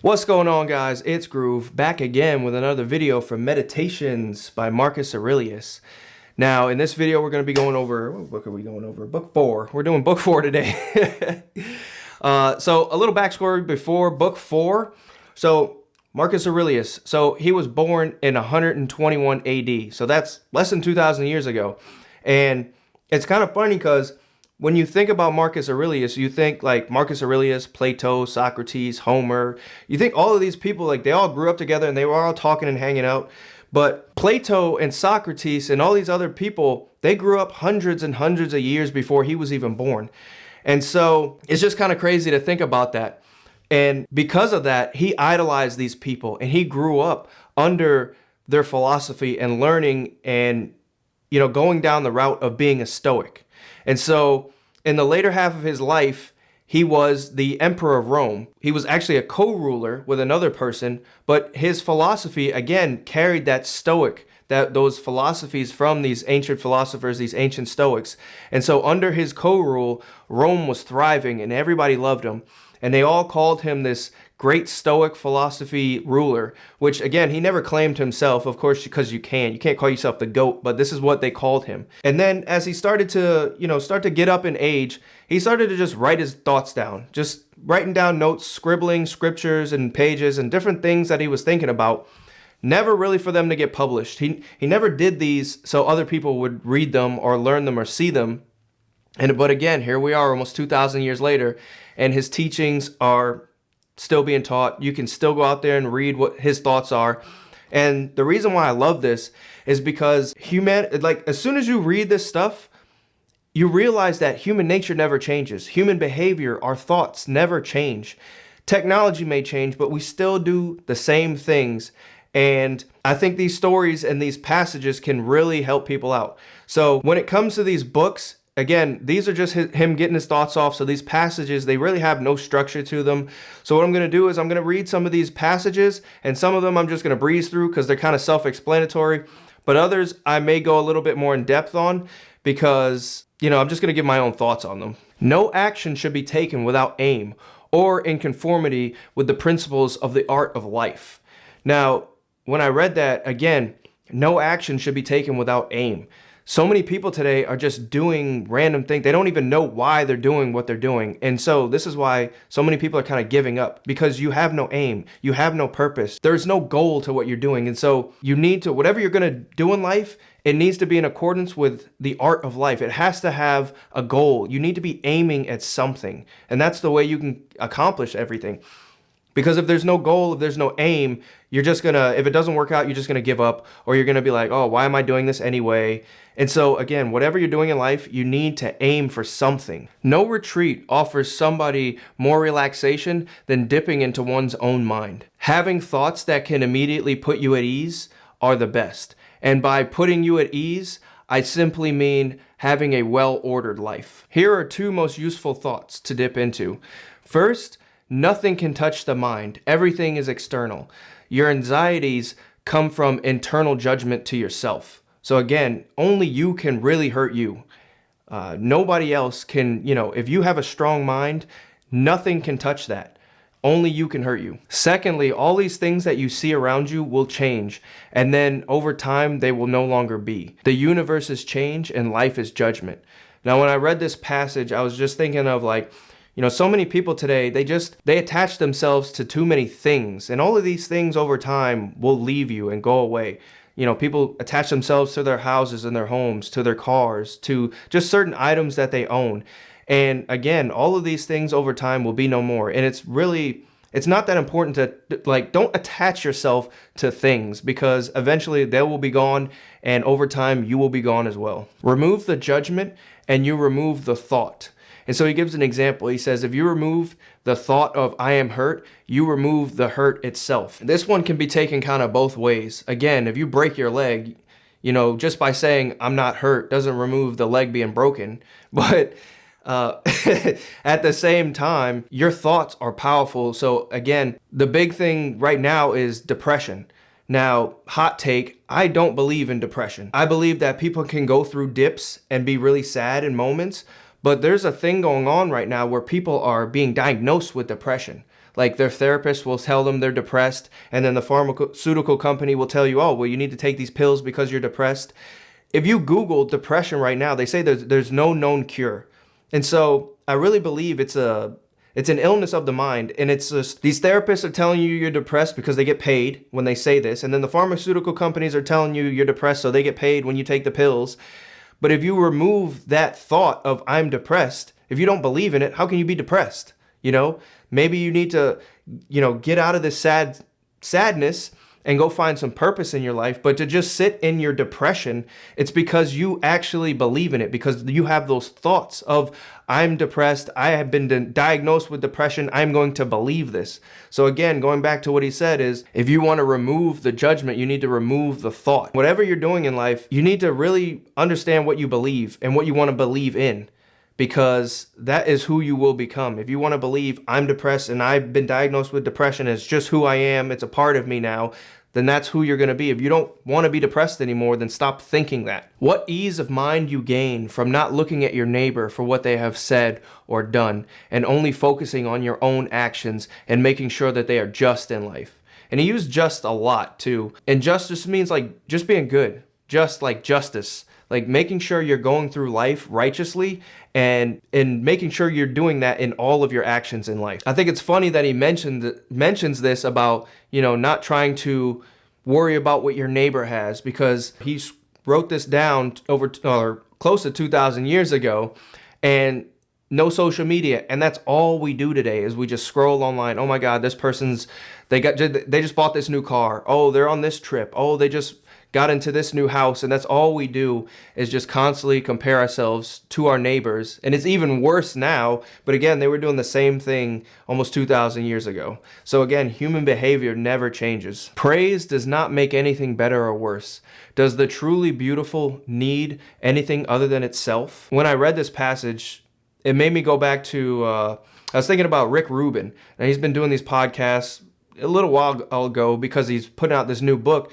What's going on, guys? It's Groove back again with another video from Meditations by Marcus Aurelius. Now, in this video, we're going to be going over, what book are we going over? Book 4. We're doing book 4 today. So a little backstory before book 4. So Marcus Aurelius, so he was born in 121 AD. So that's less than 2,000 years ago. And it's kind of funny because when you think about Marcus Aurelius, you think like Marcus Aurelius, Plato, Socrates, Homer. You think all of these people, like they all grew up together and they were all talking and hanging out. But Plato and Socrates and all these other people, they grew up hundreds and hundreds of years before he was even born. And so it's just kind of crazy to think about that. And because of that, he idolized these people and he grew up under their philosophy and learning and, going down the route of being a Stoic. And so in the later half of his life, he was the emperor of Rome. He was actually a co-ruler with another person, but his philosophy, again, carried that Stoic, those philosophies from these ancient philosophers, these ancient Stoics. And so under his co-rule, Rome was thriving and everybody loved him. And they all called him this great Stoic philosophy ruler, which again, he never claimed himself, of course, because you can't call yourself the GOAT, but this is what they called him. And then as he started to get up in age, he started to just write his thoughts down, just writing down notes, scribbling scriptures and pages and different things that he was thinking about. Never really for them to get published. He never did these so other people would read them or learn them or see them. But again, here we are almost 2,000 years later, and his teachings are still being taught. You can still go out there and read what his thoughts are. And the reason why I love this is because as soon as you read this stuff, you realize that human nature never changes. Human behavior, our thoughts never change. Technology may change, but we still do the same things. And I think these stories and these passages can really help people out. So when it comes to these books, again, these are just him getting his thoughts off. So these passages, they really have no structure to them. So what I'm going to do is I'm going to read some of these passages, and some of them I'm just going to breeze through because they're kind of self-explanatory. But others I may go a little bit more in depth on because, I'm just going to give my own thoughts on them. No action should be taken without aim or in conformity with the principles of the art of life. Now, when I read that, again, no action should be taken without aim. So many people today are just doing random things. They don't even know why they're doing what they're doing. And so this is why so many people are kind of giving up, because you have no aim. You have no purpose. There's no goal to what you're doing. And so you need to, whatever you're going to do in life, it needs to be in accordance with the art of life. It has to have a goal. You need to be aiming at something. And that's the way you can accomplish everything. Because if there's no goal, if there's no aim, you're just if it doesn't work out, you're just gonna give up, or you're gonna be like, oh, why am I doing this anyway? And so again, whatever you're doing in life, you need to aim for something. No retreat offers somebody more relaxation than dipping into one's own mind. Having thoughts that can immediately put you at ease are the best. And by putting you at ease, I simply mean having a well-ordered life. Here are 2 most useful thoughts to dip into. First, nothing can touch the mind. Everything is external. Your anxieties come from internal judgment to yourself. So again, only you can really hurt you. Nobody else can, if you have a strong mind, nothing can touch that. Only you can hurt you. Secondly, all these things that you see around you will change, and then over time, they will no longer be. The universe is change and life is judgment. Now, when I read this passage, I was just thinking of so many people today, they attach themselves to too many things, and all of these things over time will leave you and go away. People attach themselves to their houses and their homes, to their cars, to just certain items that they own. And again, all of these things over time will be no more. And it's not that important to, don't attach yourself to things, because eventually they will be gone, and over time you will be gone as well. Remove the judgment and you remove the thought. And so he gives an example. He says, if you remove the thought of I am hurt, you remove the hurt itself. This one can be taken kind of both ways. Again, if you break your leg, just by saying I'm not hurt doesn't remove the leg being broken. But at the same time, your thoughts are powerful. So again, the big thing right now is depression. Now, hot take, I don't believe in depression. I believe that people can go through dips and be really sad in moments, but there's a thing going on right now where people are being diagnosed with depression. Like their therapist will tell them they're depressed, and then the pharmaceutical company will tell you, oh, well, you need to take these pills because you're depressed. If you Google depression right now, they say there's no known cure. And so I really believe it's an illness of the mind, and it's just, these therapists are telling you you're depressed because they get paid when they say this, and then the pharmaceutical companies are telling you you're depressed so they get paid when you take the pills. But if you remove that thought of I'm depressed, if you don't believe in it, how can you be depressed? Maybe you need to, get out of this sadness and go find some purpose in your life. But to just sit in your depression, it's because you actually believe in it, because you have those thoughts of I'm depressed, I have been diagnosed with depression, I'm going to believe this. So again, going back to what he said is, if you want to remove the judgment, you need to remove the thought. Whatever you're doing in life, you need to really understand what you believe and what you want to believe in, because that is who you will become. If you want to believe I'm depressed and I've been diagnosed with depression, it's just who I am, it's a part of me now, then that's who you're going to be. If you don't want to be depressed anymore, then stop thinking that. What ease of mind you gain from not looking at your neighbor for what they have said or done, and only focusing on your own actions and making sure that they are just in life. And he used just a lot too. And justice means like just being good, just like justice. Like making sure you're going through life righteously and making sure you're doing that in all of your actions in life. I think it's funny that he mentions this about, not trying to worry about what your neighbor has, because he wrote this down over or close to 2,000 years ago, and no social media. And that's all we do today is we just scroll online. Oh my God, this person's, they just bought this new car. Oh, they're on this trip. Oh, they just got into this new house. And that's all we do is just constantly compare ourselves to our neighbors. And it's even worse now. But again, they were doing the same thing almost 2,000 years ago. So again, human behavior never changes. Praise does not make anything better or worse. Does the truly beautiful need anything other than itself? When I read this passage, it made me go back to, I was thinking about Rick Rubin. And he's been doing these podcasts a little while ago because he's putting out this new book.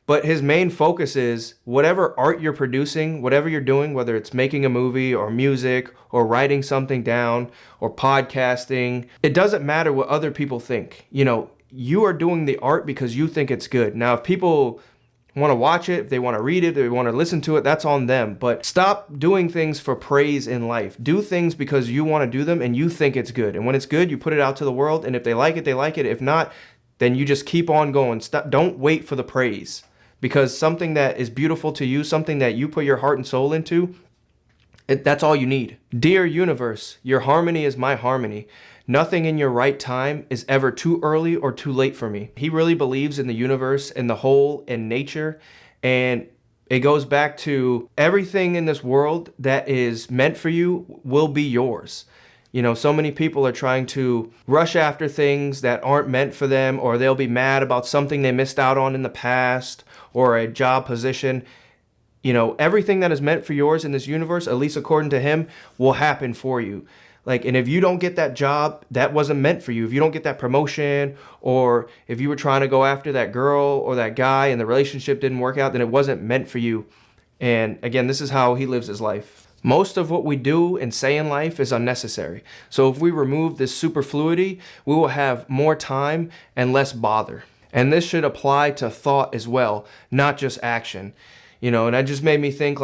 But his main focus is whatever art you're producing, whatever you're doing, whether it's making a movie or music or writing something down or podcasting, it doesn't matter what other people think. You are doing the art because you think it's good. Now, if people want to watch it, if they want to read it, if they want to listen to it, that's on them. But stop doing things for praise in life. Do things because you want to do them and you think it's good. And when it's good, you put it out to the world. And if they like it, they like it. If not, then you just keep on going. Don't wait for the praise. Because something that is beautiful to you, something that you put your heart and soul into, that's all you need. Dear universe, your harmony is my harmony. Nothing in your right time is ever too early or too late for me. He really believes in the universe and the whole and nature. And it goes back to everything in this world that is meant for you will be yours. So many people are trying to rush after things that aren't meant for them, or they'll be mad about something they missed out on in the past or a job position. Everything that is meant for yours in this universe, at least according to him, will happen for you. And if you don't get that job, that wasn't meant for you. If you don't get that promotion, or if you were trying to go after that girl or that guy and the relationship didn't work out, then it wasn't meant for you. And again, this is how he lives his life. Most of what we do and say in life is unnecessary. So if we remove this superfluity, we will have more time and less bother. And this should apply to thought as well, not just action. And that just made me think,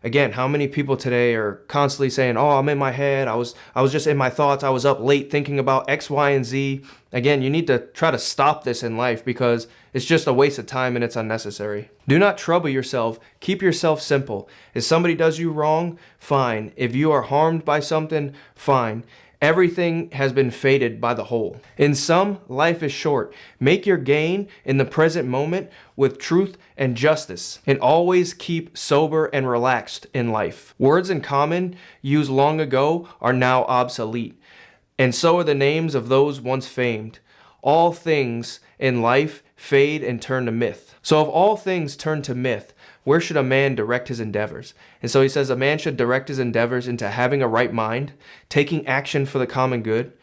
again, how many people today are constantly saying, oh, I'm in my head. I was just in my thoughts. I was up late thinking about X, Y, and Z. Again, you need to try to stop this in life because it's just a waste of time and it's unnecessary. Do not trouble yourself. Keep yourself simple. If somebody does you wrong, fine. If you are harmed by something, fine. Everything has been fated by the whole. In sum, life is short. Make your gain in the present moment with truth and justice, and always keep sober and relaxed in life. Words in common used long ago are now obsolete, and so are the names of those once famed. All things in life fade and turn to myth. So if all things turn to myth, where should a man direct his endeavors? And so he says a man should direct his endeavors into having a right mind, taking action for the common good,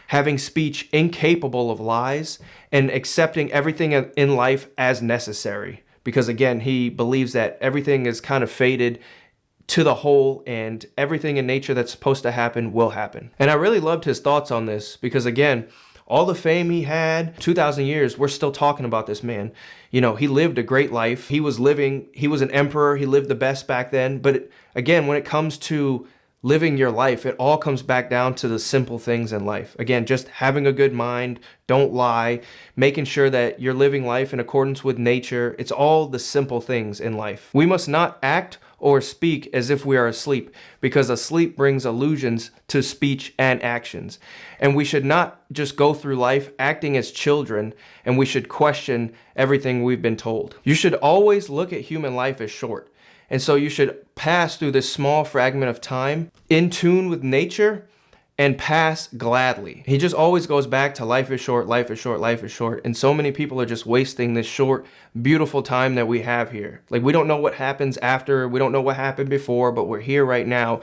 having speech incapable of lies, and accepting everything in life as necessary. Because again, he believes that everything is kind of fated to the whole, and everything in nature that's supposed to happen will happen. And I really loved his thoughts on this because again, all the fame he had, 2,000 years, we're still talking about this man. You know, he lived a great life. He was an emperor. He lived the best back then. But again, when it comes to living your life, it all comes back down to the simple things in life. Again, just having a good mind, don't lie, making sure that you're living life in accordance with nature. It's all the simple things in life. We must not act or speak as if we are asleep, because asleep brings illusions to speech and actions. And we should not just go through life acting as children, and we should question everything we've been told. You should always look at human life as short. And so you should pass through this small fragment of time in tune with nature and pass gladly. He just always goes back to life is short, life is short, life is short. And so many people are just wasting this short, beautiful time that we have here. Like, we don't know what happens after, we don't know what happened before, but we're here right now.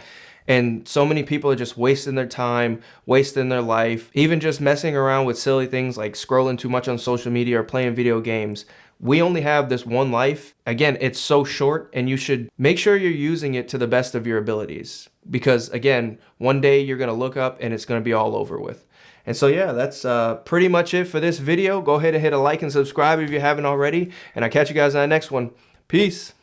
And so many people are just wasting their time, wasting their life, even just messing around with silly things like scrolling too much on social media or playing video games. We only have this one life. Again, it's so short, and you should make sure you're using it to the best of your abilities. Because again, one day you're gonna look up and it's gonna be all over with. And so yeah, that's pretty much it for this video. Go ahead and hit a like and subscribe if you haven't already. And I'll catch you guys on the next one. Peace.